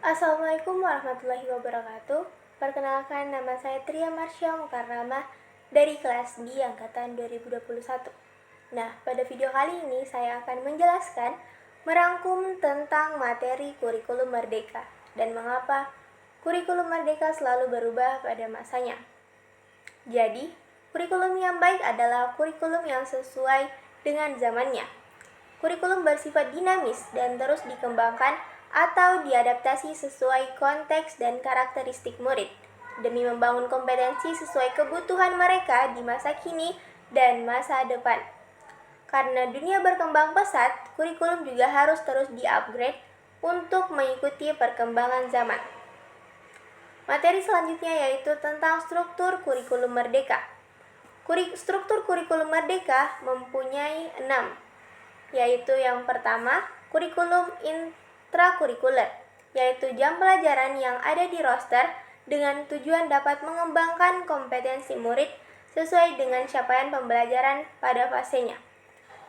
Assalamualaikum warahmatullahi wabarakatuh. Perkenalkan, nama saya Tria Marsha Mukarramah dari kelas D angkatan 2021. Nah, pada video kali ini saya akan menjelaskan merangkum tentang materi kurikulum merdeka dan mengapa kurikulum merdeka selalu berubah pada masanya. Jadi, kurikulum yang baik adalah kurikulum yang sesuai dengan zamannya. Kurikulum bersifat dinamis dan terus dikembangkan atau diadaptasi sesuai konteks dan karakteristik murid, demi membangun kompetensi sesuai kebutuhan mereka di masa kini dan masa depan. Karena dunia berkembang pesat, kurikulum juga harus terus di-upgrade untuk mengikuti perkembangan zaman. Materi selanjutnya yaitu tentang struktur kurikulum merdeka. Struktur kurikulum merdeka mempunyai 6, yaitu yang pertama, kurikulum intrakurikuler, yaitu jam pelajaran yang ada di roster dengan tujuan dapat mengembangkan kompetensi murid sesuai dengan capaian pembelajaran pada fasenya.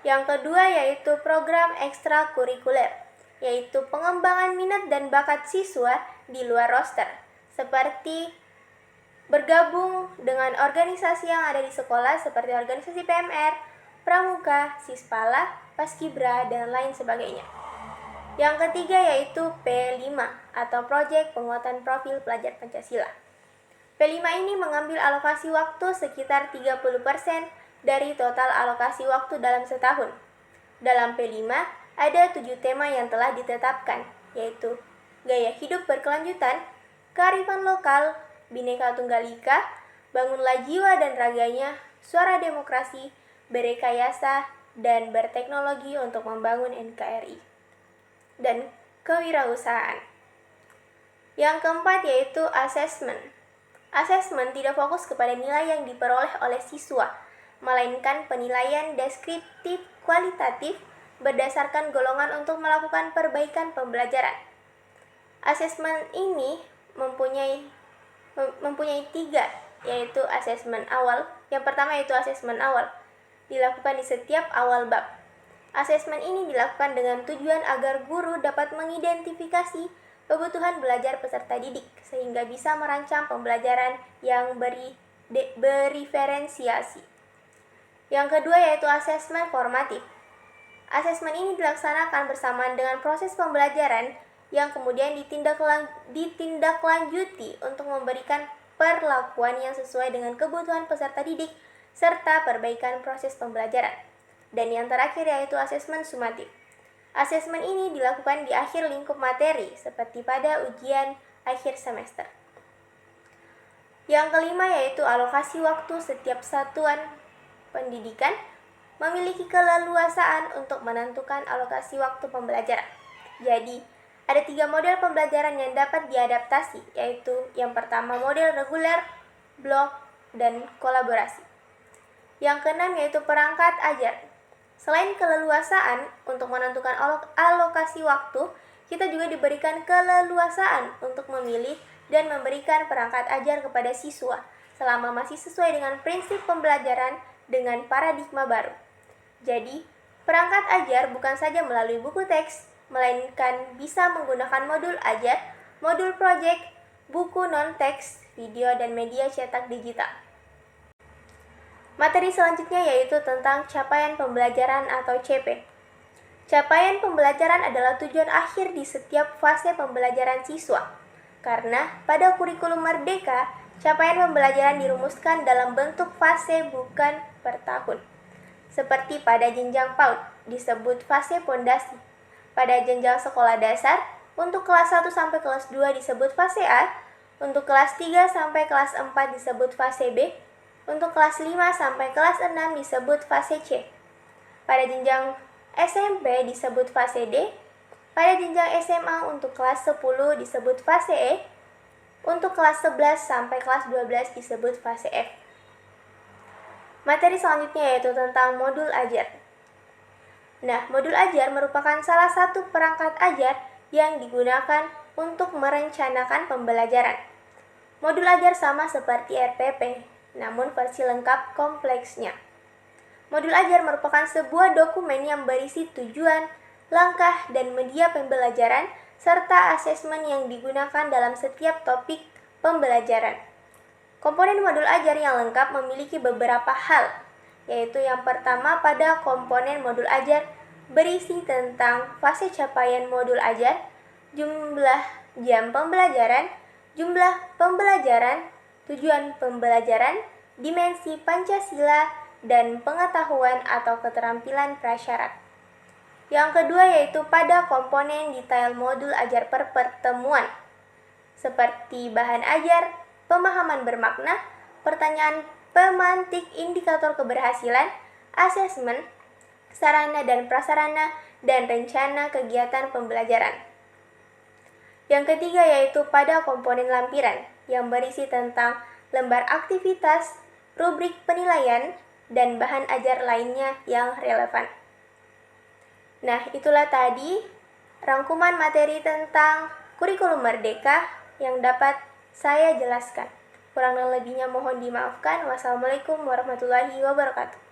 Yang kedua yaitu program ekstrakurikuler, yaitu pengembangan minat dan bakat siswa di luar roster, seperti bergabung dengan organisasi yang ada di sekolah seperti organisasi PMR, Pramuka, Sispala, Paskibra, dan lain sebagainya. Yang ketiga yaitu P5 atau Proyek Penguatan Profil Pelajar Pancasila. P5 ini mengambil alokasi waktu sekitar 30% dari total alokasi waktu dalam setahun. Dalam P5 ada 7 tema yang telah ditetapkan, yaitu gaya hidup berkelanjutan, kearifan lokal, Bhinneka Tunggal Ika, bangunlah jiwa dan raganya, suara demokrasi, berekayasa, dan berteknologi untuk membangun NKRI, dan kewirausahaan. Yang keempat yaitu asesmen. Asesmen tidak fokus kepada nilai yang diperoleh oleh siswa, melainkan penilaian deskriptif kualitatif berdasarkan golongan untuk melakukan perbaikan pembelajaran. Asesmen ini mempunyai 3, yaitu asesmen awal. Yang pertama yaitu asesmen awal, dilakukan di setiap awal bab. Asesmen ini dilakukan dengan tujuan agar guru dapat mengidentifikasi kebutuhan belajar peserta didik, sehingga bisa merancang pembelajaran yang beriferensiasi. Yang kedua yaitu asesmen formatif. Asesmen ini dilaksanakan bersamaan dengan proses pembelajaran yang kemudian ditindaklanjuti untuk memberikan perlakuan yang sesuai dengan kebutuhan peserta didik serta perbaikan proses pembelajaran. Dan yang terakhir yaitu asesmen sumatif. Asesmen ini dilakukan di akhir lingkup materi seperti pada ujian akhir semester. Yang kelima yaitu alokasi waktu. Setiap satuan pendidikan memiliki keleluasaan untuk menentukan alokasi waktu pembelajaran. Jadi, ada 3 model pembelajaran yang dapat diadaptasi, yaitu yang pertama model reguler, blok, dan kolaborasi. Yang keenam yaitu perangkat ajar. Selain keleluasaan untuk menentukan alokasi waktu, kita juga diberikan keleluasaan untuk memilih dan memberikan perangkat ajar kepada siswa selama masih sesuai dengan prinsip pembelajaran dengan paradigma baru. Jadi, perangkat ajar bukan saja melalui buku teks, melainkan bisa menggunakan modul ajar, modul proyek, buku non-teks, video, dan media cetak digital. Materi selanjutnya yaitu tentang capaian pembelajaran atau CP. Capaian pembelajaran adalah tujuan akhir di setiap fase pembelajaran siswa. Karena pada kurikulum merdeka, capaian pembelajaran dirumuskan dalam bentuk fase bukan per tahun. Seperti pada jenjang PAUD disebut fase pondasi. Pada jenjang sekolah dasar, untuk kelas 1 sampai kelas 2 disebut fase A, untuk kelas 3 sampai kelas 4 disebut fase B, untuk kelas 5 sampai kelas 6 disebut fase C. Pada jenjang SMP disebut fase D, pada jenjang SMA untuk kelas 10 disebut fase E, untuk kelas 11 sampai kelas 12 disebut fase F. Materi selanjutnya yaitu tentang modul ajar. Nah, modul ajar merupakan salah satu perangkat ajar yang digunakan untuk merencanakan pembelajaran. Modul ajar sama seperti RPP, namun versi lengkap kompleksnya. Modul ajar merupakan sebuah dokumen yang berisi tujuan, langkah, dan media pembelajaran serta asesmen yang digunakan dalam setiap topik pembelajaran. Komponen modul ajar yang lengkap memiliki beberapa hal, yaitu yang pertama pada komponen modul ajar berisi tentang fase capaian modul ajar, jumlah jam pembelajaran, jumlah pembelajaran, tujuan pembelajaran, dimensi Pancasila, dan pengetahuan atau keterampilan prasyarat. Yang kedua yaitu pada komponen detail modul ajar per pertemuan, seperti bahan ajar, pemahaman bermakna, pertanyaan pemantik indikator keberhasilan, asesmen, sarana dan prasarana, dan rencana kegiatan pembelajaran. Yang ketiga yaitu pada komponen lampiran yang berisi tentang lembar aktivitas, rubrik penilaian, dan bahan ajar lainnya yang relevan. Nah, itulah tadi rangkuman materi tentang kurikulum merdeka yang dapat saya jelaskan. Kurang dan lebihnya mohon dimaafkan. Wassalamualaikum warahmatullahi wabarakatuh.